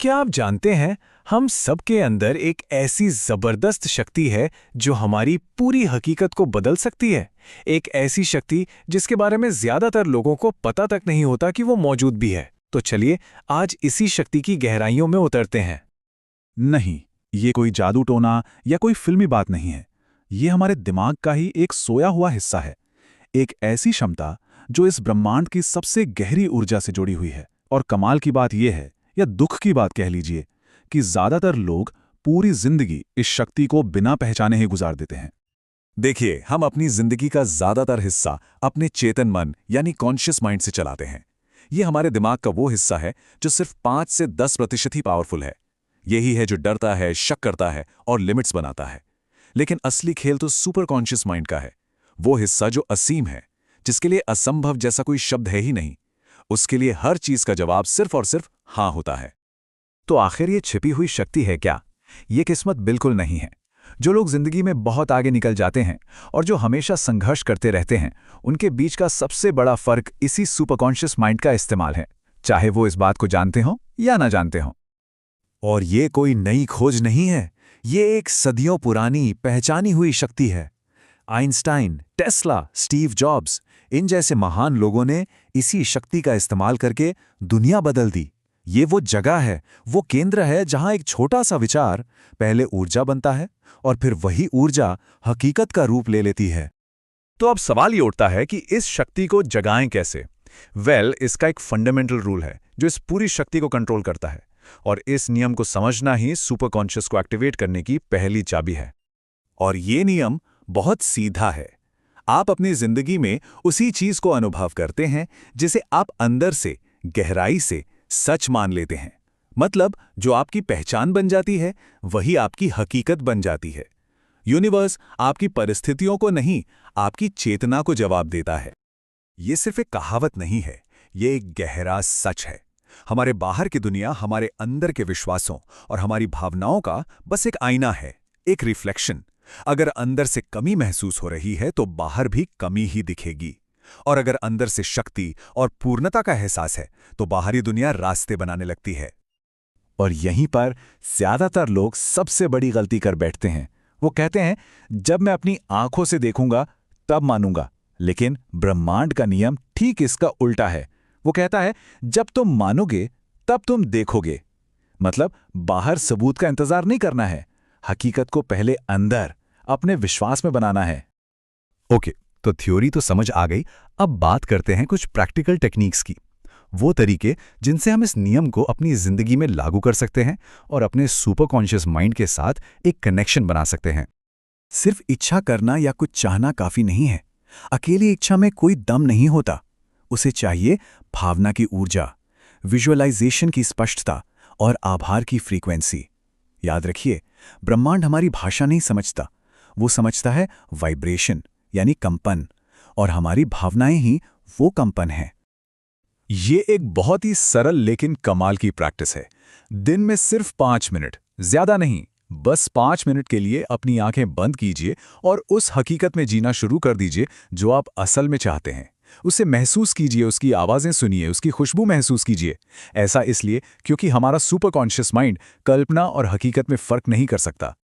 क्या आप जानते हैं, हम सबके अंदर एक ऐसी जबरदस्त शक्ति है जो हमारी पूरी हकीकत को बदल सकती है। एक ऐसी शक्ति जिसके बारे में ज्यादातर लोगों को पता तक नहीं होता कि वो मौजूद भी है। तो चलिए आज इसी शक्ति की गहराइयों में उतरते हैं। नहीं, ये कोई जादू टोना या कोई फिल्मी बात नहीं है। ये हमारे दिमाग का ही एक सोया हुआ हिस्सा है। एक ऐसी क्षमता जो इस ब्रह्मांड की सबसे गहरी ऊर्जा से जुड़ी हुई है। और कमाल की बात यह है, या दुख की बात कह लीजिए, कि ज्यादातर लोग पूरी जिंदगी इस शक्ति को बिना पहचाने ही गुजार देते हैं। देखिए, हम अपनी जिंदगी का ज्यादातर हिस्सा अपने चेतन मन यानी कॉन्शियस माइंड से चलाते हैं। ये हमारे दिमाग का वो हिस्सा है जो सिर्फ 5 से 10% ही पावरफुल है। यही है जो डरता है, शक करता है और लिमिट्स बनाता है। लेकिन असली खेल तो सुपर कॉन्शियस माइंड का है। वो हिस्सा जो असीम है, जिसके लिए असंभव जैसा कोई शब्द है ही नहीं। उसके लिए हर चीज का जवाब सिर्फ और सिर्फ हाँ होता है। तो आखिर ये छिपी हुई शक्ति है क्या? ये किस्मत बिल्कुल नहीं है। जो लोग जिंदगी में बहुत आगे निकल जाते हैं और जो हमेशा संघर्ष करते रहते हैं, उनके बीच का सबसे बड़ा फर्क इसी सुपरकॉन्शियस माइंड का इस्तेमाल है, चाहे वो इस बात को जानते हों या ना जानते हों। और ये कोई नई खोज नहीं है। ये एक सदियों पुरानी पहचानी हुई शक्ति है। आइंस्टाइन, टेस्ला, स्टीव जॉब्स, इन जैसे महान लोगों ने इसी शक्ति का इस्तेमाल करके दुनिया बदल दी। ये वो जगह है, वो केंद्र है जहां एक छोटा सा विचार पहले ऊर्जा बनता है और फिर वही ऊर्जा हकीकत का रूप ले लेती है। तो अब सवाल ये उठता है कि इस शक्ति को जगाएं कैसे? इसका एक फंडामेंटल रूल है जो इस पूरी शक्ति को कंट्रोल करता है, और इस नियम को समझना ही सुपर कॉन्शियस को एक्टिवेट करने की पहली चाबी है। और ये नियम बहुत सीधा है। आप अपनी जिंदगी में उसी चीज को अनुभव करते हैं जिसे आप अंदर से, गहराई से सच मान लेते हैं। मतलब जो आपकी पहचान बन जाती है, वही आपकी हकीकत बन जाती है। यूनिवर्स आपकी परिस्थितियों को नहीं, आपकी चेतना को जवाब देता है। ये सिर्फ एक कहावत नहीं है, ये एक गहरा सच है। हमारे बाहर की दुनिया हमारे अंदर के विश्वासों और हमारी भावनाओं का बस एक आईना है, एक रिफ्लेक्शन। अगर अंदर से कमी महसूस हो रही है तो बाहर भी कमी ही दिखेगी। और अगर अंदर से शक्ति और पूर्णता का एहसास है तो बाहरी दुनिया रास्ते बनाने लगती है। और यहीं पर ज्यादातर लोग सबसे बड़ी गलती कर बैठते हैं। वो कहते हैं, जब मैं अपनी आंखों से देखूंगा तब मानूंगा। लेकिन ब्रह्मांड का नियम ठीक इसका उल्टा है। वो कहता है, जब तुम मानोगे तब तुम देखोगे। मतलब बाहर सबूत का इंतजार नहीं करना है, हकीकत को पहले अंदर अपने विश्वास में बनाना है। ओके, तो थ्योरी तो समझ आ गई। अब बात करते हैं कुछ प्रैक्टिकल टेक्निक्स की, वो तरीके जिनसे हम इस नियम को अपनी जिंदगी में लागू कर सकते हैं और अपने सुपर कॉन्शियस माइंड के साथ एक कनेक्शन बना सकते हैं। सिर्फ इच्छा करना या कुछ चाहना काफी नहीं है। अकेली इच्छा में कोई दम नहीं होता। उसे चाहिए भावना की ऊर्जा, विजुअलाइजेशन की स्पष्टता और आभार की फ्रीक्वेंसी। याद रखिए, ब्रह्मांड हमारी भाषा नहीं समझता, वो समझता है वाइब्रेशन यानी कंपन, और हमारी भावनाएं ही वो कंपन है। ये एक बहुत ही सरल लेकिन कमाल की प्रैक्टिस है। दिन में सिर्फ 5 मिनट, ज्यादा नहीं, बस 5 मिनट के लिए अपनी आंखें बंद कीजिए और उस हकीकत में जीना शुरू कर दीजिए जो आप असल में चाहते हैं। उसे महसूस कीजिए, उसकी आवाजें सुनिए, उसकी खुशबू महसूस कीजिए। ऐसा इसलिए क्योंकि हमारा सुपर कॉन्शियस माइंड कल्पना और हकीकत में फर्क नहीं कर सकता।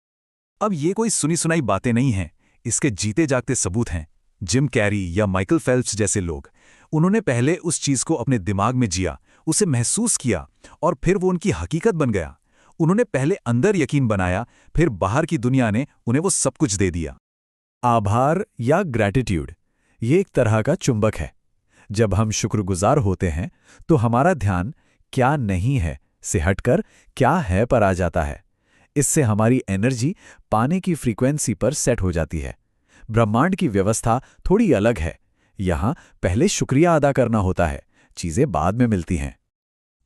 अब ये कोई सुनी सुनाई बातें नहीं हैं, इसके जीते जागते सबूत हैं। जिम कैरी या माइकल फेल्प्स जैसे लोग, उन्होंने पहले उस चीज को अपने दिमाग में जिया, उसे महसूस किया और फिर वो उनकी हकीकत बन गया। उन्होंने पहले अंदर यकीन बनाया, फिर बाहर की दुनिया ने उन्हें वो सब कुछ दे दिया। आभार या ग्रैटिट्यूड, ये एक तरह का चुंबक है। जब हम शुक्रगुजार होते हैं तो हमारा ध्यान क्या नहीं है से हटकर क्या है पर आ जाता है। इससे हमारी एनर्जी पाने की फ्रीक्वेंसी पर सेट हो जाती है। ब्रह्मांड की व्यवस्था थोड़ी अलग है। यहाँ पहले शुक्रिया अदा करना होता है, चीजें बाद में मिलती हैं।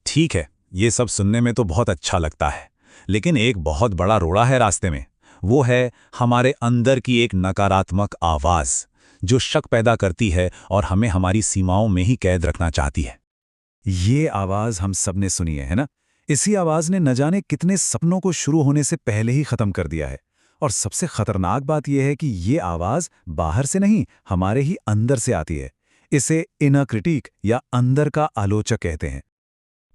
ठीक है, ये सब सुनने में तो बहुत अच्छा लगता है, लेकिन एक बहुत बड़ा रोड़ा है रास्ते में। वो है हमारे अंदर की एक नकारात्मक आवाज जो शक पैदा करती है और हमें हमारी सीमाओं में ही कैद रखना चाहती है। ये आवाज हम सबने सुनी है ना? इसी आवाज ने न जाने कितने सपनों को शुरू होने से पहले ही खत्म कर दिया है। और सबसे खतरनाक बात यह है कि ये आवाज बाहर से नहीं, हमारे ही अंदर से आती है। इसे इनर क्रिटिक या अंदर का आलोचक कहते हैं।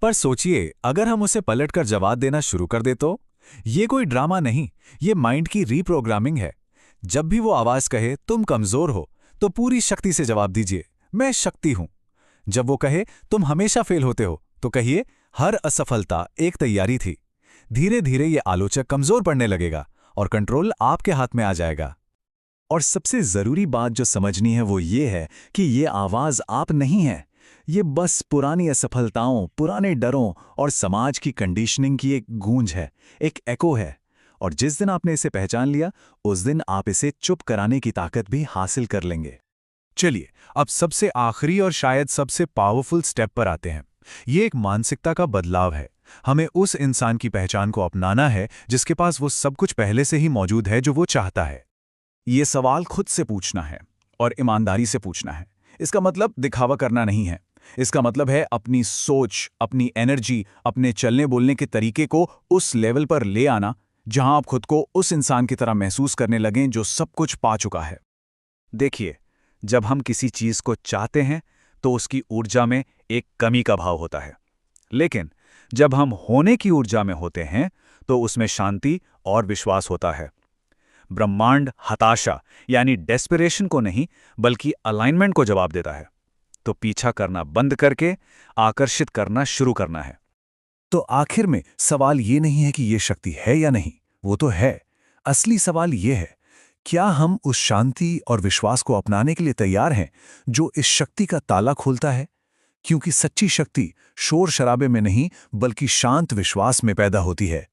पर सोचिए, अगर हम उसे पलटकर जवाब देना शुरू कर दे तो? ये कोई ड्रामा नहीं, ये माइंड की रीप्रोग्रामिंग है। जब भी वो आवाज कहे तुम कमजोर हो, तो पूरी शक्ति से जवाब दीजिए, मैं शक्ति हूं। जब वो कहे तुम हमेशा फेल होते हो, तो कहिए हर असफलता एक तैयारी थी। धीरे धीरे ये आलोचक कमजोर पड़ने लगेगा और कंट्रोल आपके हाथ में आ जाएगा। और सबसे जरूरी बात जो समझनी है वो ये है कि ये आवाज आप नहीं है। ये बस पुरानी असफलताओं, पुराने डरों और समाज की कंडीशनिंग की एक गूंज है, एक एको है। और जिस दिन आपने इसे पहचान लिया, उस दिन आप इसे चुप कराने की ताकत भी हासिल कर लेंगे। चलिए, अब सबसे आखिरी और शायद सबसे पावरफुल स्टेप पर आते हैं। ये एक मानसिकता का बदलाव है। हमें उस इंसान की पहचान को अपनाना है जिसके पास वो सब कुछ पहले से ही मौजूद है जो वो चाहता है। ये सवाल खुद से पूछना है और ईमानदारी से पूछना है। इसका मतलब दिखावा करना नहीं है। इसका मतलब है अपनी सोच, अपनी एनर्जी, अपने चलने बोलने के तरीके को उस लेवल पर ले आना जहां आप खुद को उस इंसान की तरह महसूस करने लगें जो सब कुछ पा चुका है। देखिए, जब हम किसी चीज को चाहते हैं तो उसकी ऊर्जा में एक कमी का भाव होता है, लेकिन जब हम होने की ऊर्जा में होते हैं तो उसमें शांति और विश्वास होता है। ब्रह्मांड हताशा यानी डेस्परेशन को नहीं बल्कि अलाइनमेंट को जवाब देता है। तो पीछा करना बंद करके आकर्षित करना शुरू करना है। तो आखिर में सवाल ये नहीं है कि ये शक्ति है या नहीं, वो तो है। असली सवाल ये है, क्या हम उस शांति और विश्वास को अपनाने के लिए तैयार हैं जो इस शक्ति का ताला खोलता है? क्योंकि सच्ची शक्ति शोर शराबे में नहीं बल्कि शांत विश्वास में पैदा होती है।